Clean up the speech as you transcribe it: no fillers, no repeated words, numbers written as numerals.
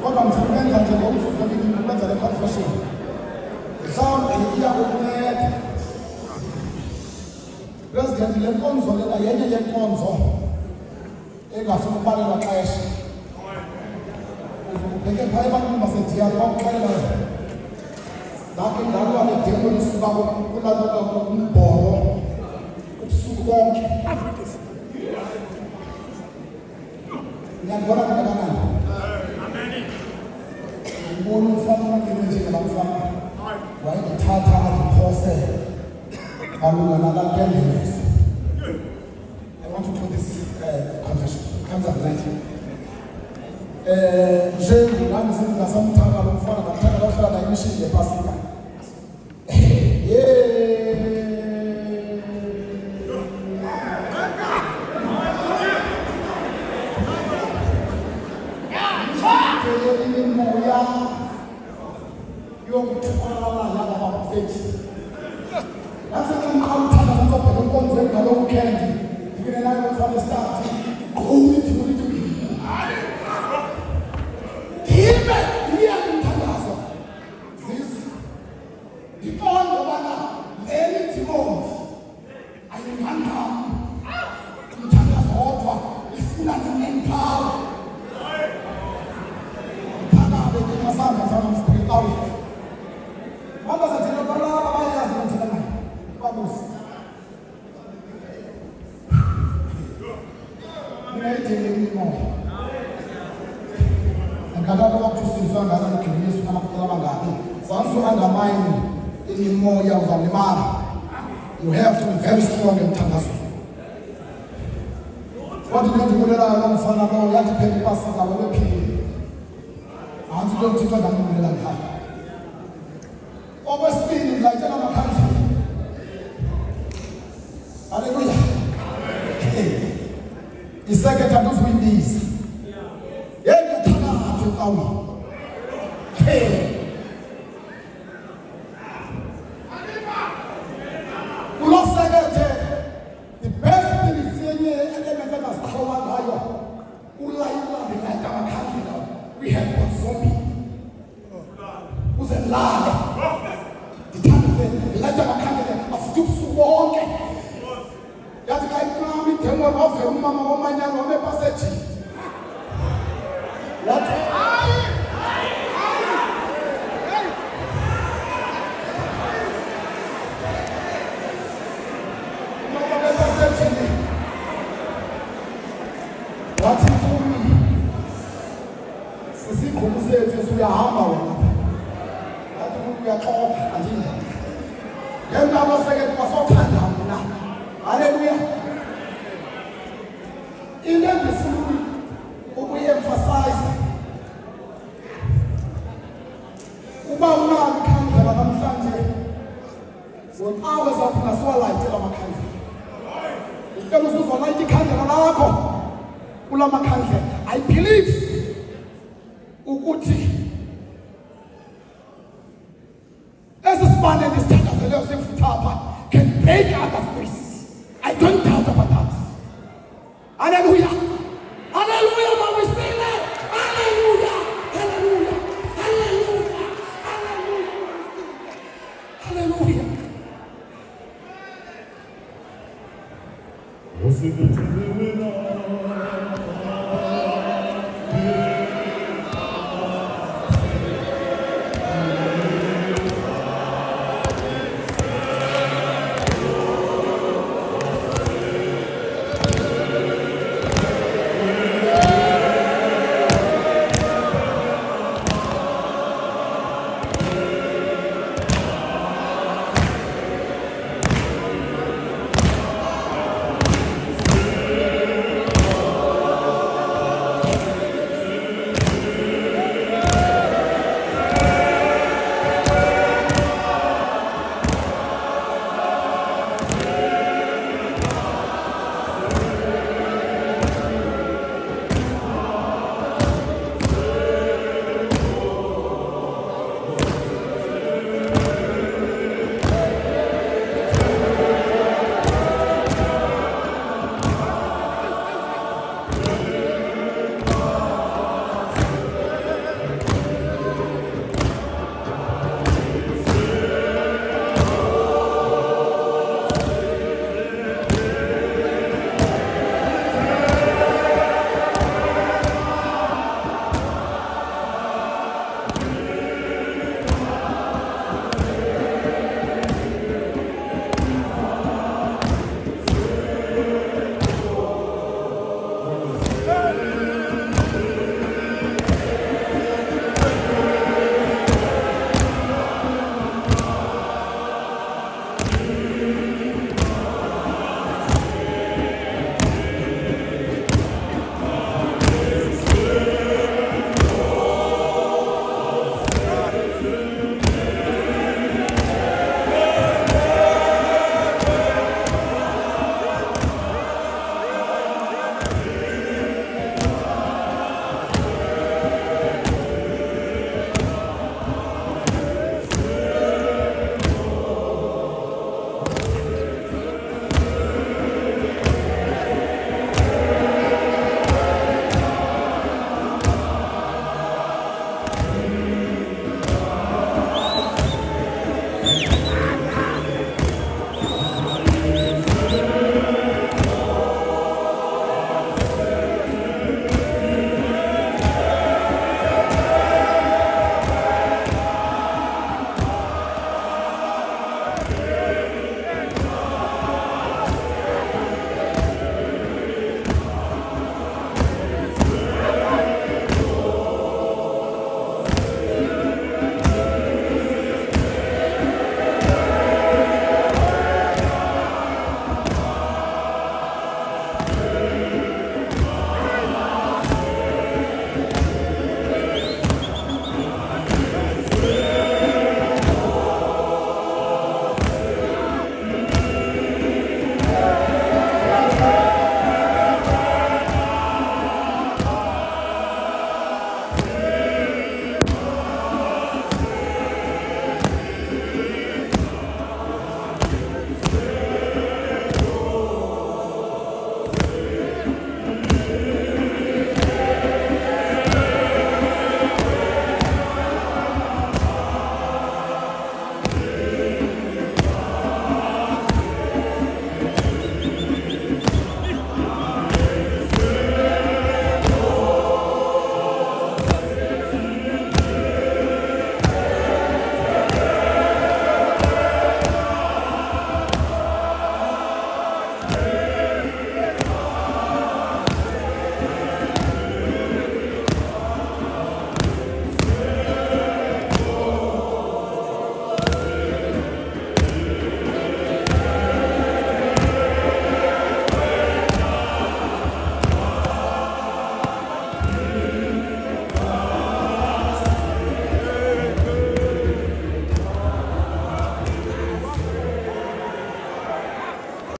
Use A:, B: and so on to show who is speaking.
A: kodwa msebenza nje ngokuzofika ukwenza le confession mhlawumbe iyakunceda President le nkonzo lena yenye yenkonzo engafuna ukubalelwa xesha uzubheke phaya abantu baseDiyari bakuxelela lapho indalwa nedemo lisuka kulaloka kumbhoro ubusuku bonke ngiyabona kangakanani ngibona umfana ongenje labafana wayethatha aziphose malunga nalakendelezo I want to do this confession comes up right nami sengasamthaka lo mfana ngathaka lawuhlala la imishini yePasika moya yokuthwala laba bafethi That's a thing called Tana Kopa, the ones that go candy. You can have from the start. Oh, it's going to be. Even here in Tangazo. This, the bond of Anna, let it go. I am Hannah. In Tangazo, it's not an empower. Tana, the Masana, from Spirit out. What was it? Vamos. You have to be very strong in Tangazo. What did you do with our young son about? You have to pay the passes our people. And you don't take them in the land. Always speaking like another country. Hallelujah. Okay. The second time those windies. Yeah, you okay. The best thing is we have one zombie. Who's a liar? The time is let them of to walk. That guy come in terms of mama woman and woman passage. What? What is doing? Sisi kumse Yesu ya hama wena. Hata Mungu ya toka ajini. Yenda wasege kwa soka na. Hallelujah. In that we emphasize what hours of Naswala tell my country. If there was no light country, I believe Ukuti as a span and this can break out of